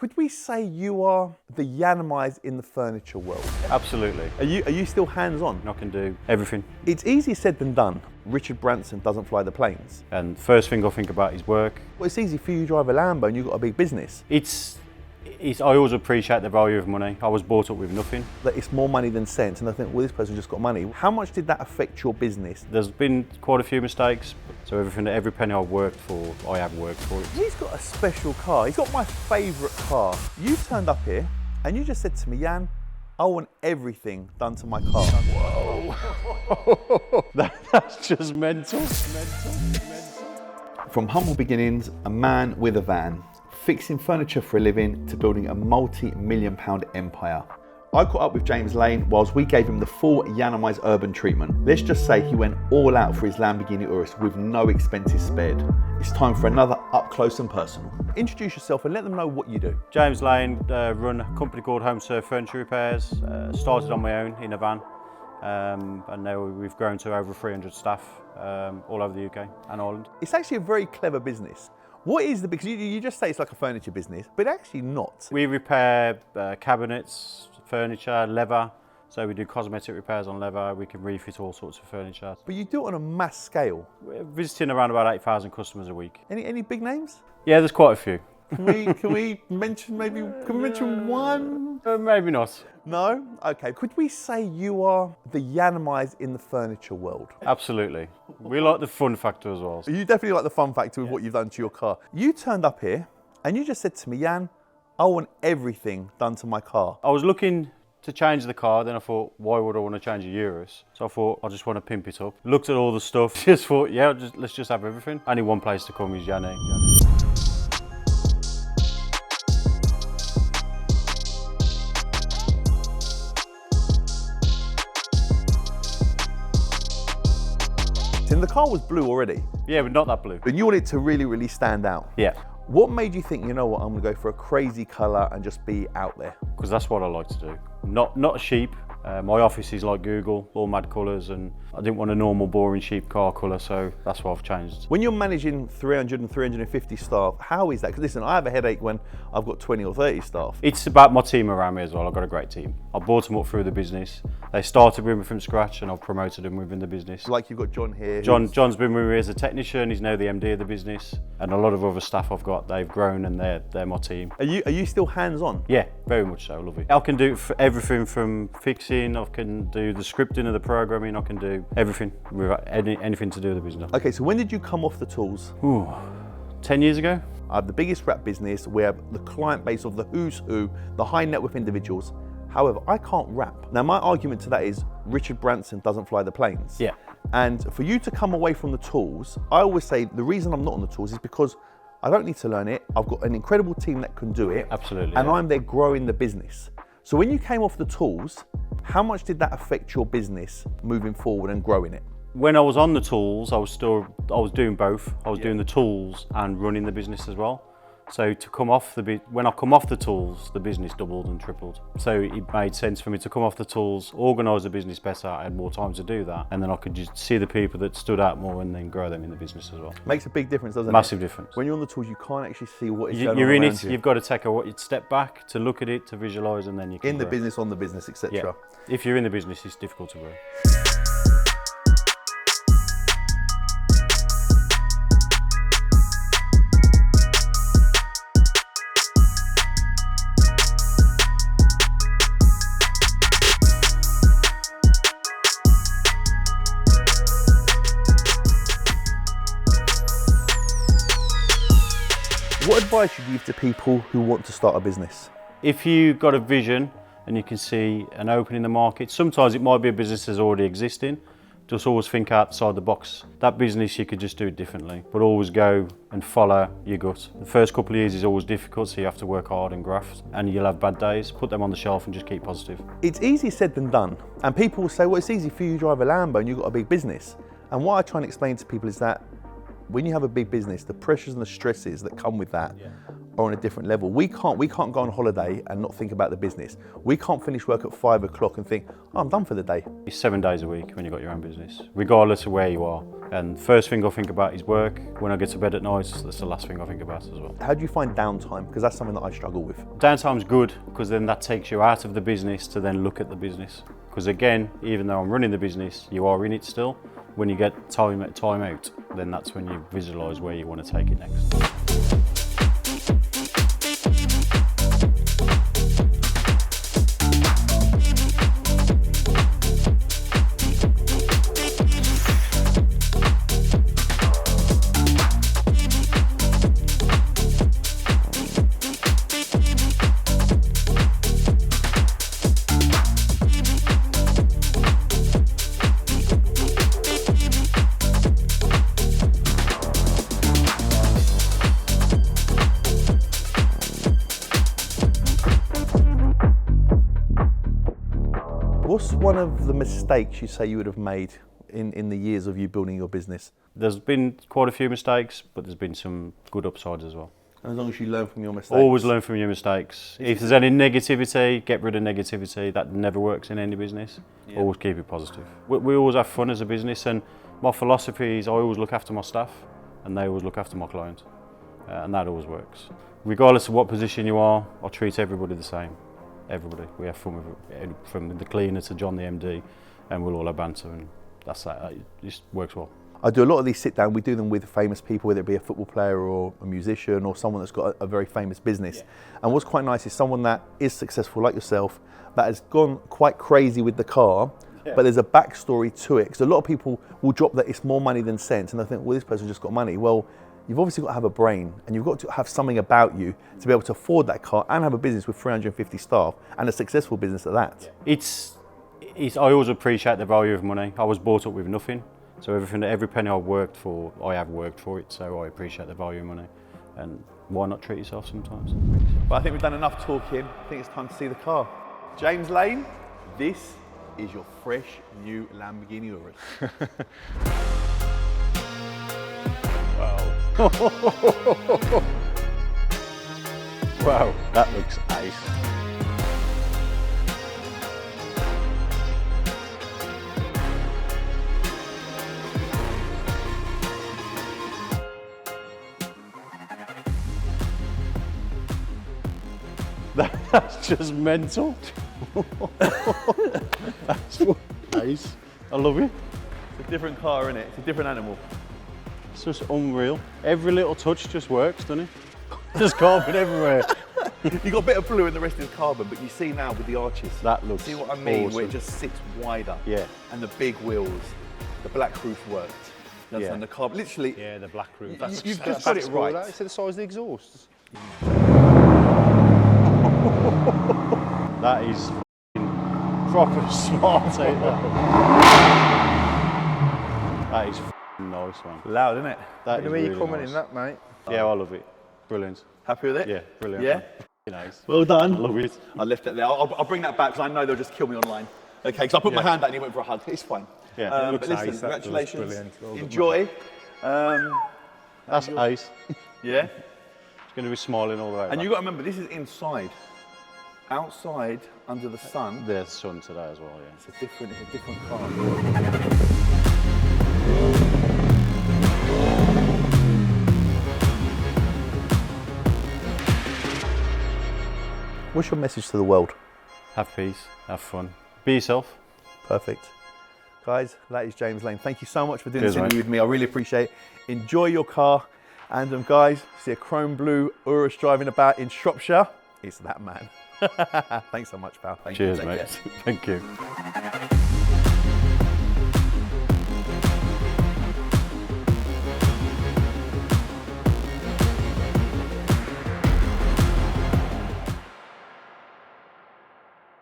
Could we say you are the Yiannimize in the furniture world? Absolutely. Are you still hands-on? I can do everything. It's easier said than done. Richard Branson doesn't fly the planes. And first thing I think about is work. Well, it's easy for you to drive a Lambo and you've got a big business. I always appreciate the value of money. I was brought up with nothing. That it's more money than sense, and I think, well, this person just got money. How much did that affect your business? There's been quite a few mistakes, so every penny I've worked for, I have worked for it. He's got a special car. He's got my favourite car. You turned up here and you just said to me, Jan, I want everything done to my car. Whoa. That's just mental. From humble beginnings, a man with a van, fixing furniture for a living, to building a multi-million-pound empire. I caught up with James Lane whilst we gave him the full Yiannimize urban treatment. Let's just say he went all out for his Lamborghini Urus with no expenses spared. It's time for another up close and personal. Introduce yourself and let them know what you do. James Lane, run a company called Home Serve Furniture Repairs. Started on my own in a van, and now we've grown to over 300 staff all over the UK and Ireland. It's actually a very clever business. What is the, because you just say it's like a furniture business, but actually not. We repair cabinets, furniture, leather. So we do cosmetic repairs on leather. We can refit all sorts of furniture. But you do it on a mass scale. We're visiting around about 8,000 customers a week. Any big names? Yeah, there's quite a few. Can we mention one? Maybe not. No? Okay. Could we say you are the Yiannimize in the furniture world? Absolutely. We like the fun factor as well. You definitely like the fun factor with what you've done to your car. You turned up here and you just said to me, Jan, I want everything done to my car. I was looking to change the car, then I thought, why would I want to change a Urus? So I thought, I just want to pimp it up. Looked at all the stuff, just thought, yeah, let's just have everything. Only one place to come is Yianni. And the car was blue already. Yeah, but not that blue. And you want it to really, really stand out. Yeah. What made you think, you know what, I'm gonna go for a crazy colour and just be out there? Because that's what I like to do. Not a sheep. My office is like Google, all mad colours, and I didn't want a normal boring sheep car colour, so that's why I've changed. When you're managing 300 and 350 staff, how is that? Because listen, I have a headache when I've got 20 or 30 staff. It's about my team around me as well. I've got a great team. I brought them up through the business. They started with me from scratch and I've promoted them within the business. Like you've got John here. John's been with me as a technician. He's now the MD of the business. And a lot of other staff I've got, they've grown and they're my team. Are you still hands-on? Yeah, very much so. I love it. I can do everything from fixing, I can do the scripting of the programming, I can do everything without anything to do with the business. Okay, so when did you come off the tools? 10 years ago. I have the biggest wrap business. We have the client base of the who's who, the high net worth individuals. However, I can't rap. Now, my argument to that is Richard Branson doesn't fly the planes. Yeah. And for you to come away from the tools, I always say the reason I'm not on the tools is because I don't need to learn it. I've got an incredible team that can do it. Absolutely. And I'm there growing the business. So when you came off the tools, how much did that affect your business moving forward and growing it? When I was on the tools, I was doing both. I was doing the tools and running the business as well. So when I come off the tools, the business doubled and tripled. So it made sense for me to come off the tools, organise the business better. I had more time to do that, and then I could just see the people that stood out more and then grow them in the business as well. Makes a big difference, doesn't it? Massive difference. When you're on the tools, you can't actually see what is going on You're in around it. you. You've got to take a step back to look at it, to visualise, and then you can in the grow. business, on the business, etc. Yeah. If you're in the business, it's difficult to grow. What advice would you give to people who want to start a business? If you've got a vision and you can see an opening in the market, sometimes it might be a business that's already existing. Just always think outside the box. That business, you could just do it differently, but always go and follow your gut. The first couple of years is always difficult, so you have to work hard and graft, and you'll have bad days. Put them on the shelf and just keep positive. It's easier said than done. And people will say, well, it's easy for you to drive a Lambo and you've got a big business. And what I try and explain to people is that when you have a big business, the pressures and the stresses that come with that are on a different level. We can't go on holiday and not think about the business. We can't finish work at 5 o'clock and think, oh, I'm done for the day. It's 7 days a week when you've got your own business, regardless of where you are. And first thing I think about is work. When I get to bed at night, that's the last thing I think about as well. How do you find downtime? Because that's something that I struggle with. Downtime's good because then that takes you out of the business to then look at the business. Because again, even though I'm running the business, you are in it still. When you get time out, then that's when you visualise where you want to take it next. What's one of the mistakes you say you would have made in the years of you building your business? There's been quite a few mistakes, but there's been some good upsides as well. And as long as you learn from your mistakes. Always learn from your mistakes. If there's any negativity, get rid of negativity. That never works in any business. Yeah. Always keep it positive. We always have fun as a business, and my philosophy is I always look after my staff and they always look after my client. And that always works. Regardless of what position you are, I treat everybody the same. Everybody. We have fun with it, from the cleaner to John the MD, and we'll all have banter, and that's that. It just works well. I do a lot of these sit down, we do them with famous people, whether it be a football player or a musician or someone that's got a very famous business. Yeah. And what's quite nice is someone that is successful like yourself, that has gone quite crazy with the car, but there's a backstory to it. Because a lot of people will drop that it's more money than sense, and they think, well, this person just got money. Well, you've obviously got to have a brain, and you've got to have something about you to be able to afford that car and have a business with 350 staff and a successful business at that. I always appreciate the value of money. I was brought up with nothing, so every penny I worked for, I have worked for it, so I appreciate the value of money. And why not treat yourself sometimes? But I think we've done enough talking. I think it's time to see the car. James Lane, this is your fresh new Lamborghini Urus. Wow, that looks nice. That's just mental. That's nice. I love it. It's a different car, isn't it? It's a different animal. It's just unreal. Every little touch just works, doesn't it? There's carbon everywhere. You got a bit of blue in the rest is carbon, but you see now with the arches. That looks See what I mean? awesome. Where it just sits wider. Yeah. And the big wheels, the black roof worked. You understand? The carbon, literally. Yeah, the black roof. You've just got it right. It's the size of the exhausts. That is proper smart, ain't that? That is nice, man. Loud, isn't it? That is Where are you really coming nice. in that, mate? Yeah, I love it. Brilliant. Happy with it? Yeah, brilliant. Yeah? Nice. Well done. I love it. I left it there. I'll bring that back because I know they'll just kill me online. Okay, because I put my hand out and he went for a hug. It's fine. Yeah, it looks but listen, nice. congratulations. Brilliant. Well done, Enjoy. That's nice. Yeah? It's going to be smiling all the way And back. you've got to remember, this is inside. Outside, under the sun, There's sun today as well, yeah. it's a different car. What's your message to the world? Have peace, have fun. Be yourself. Perfect. Guys, that is James Lane. Thank you so much for doing Cheers, this interview mate. with me. I really appreciate it. Enjoy your car. And guys, see a chrome blue Urus driving about in Shropshire. It's that man. Thanks so much, pal. Thank you. Cheers, Take mate. care. Thank you.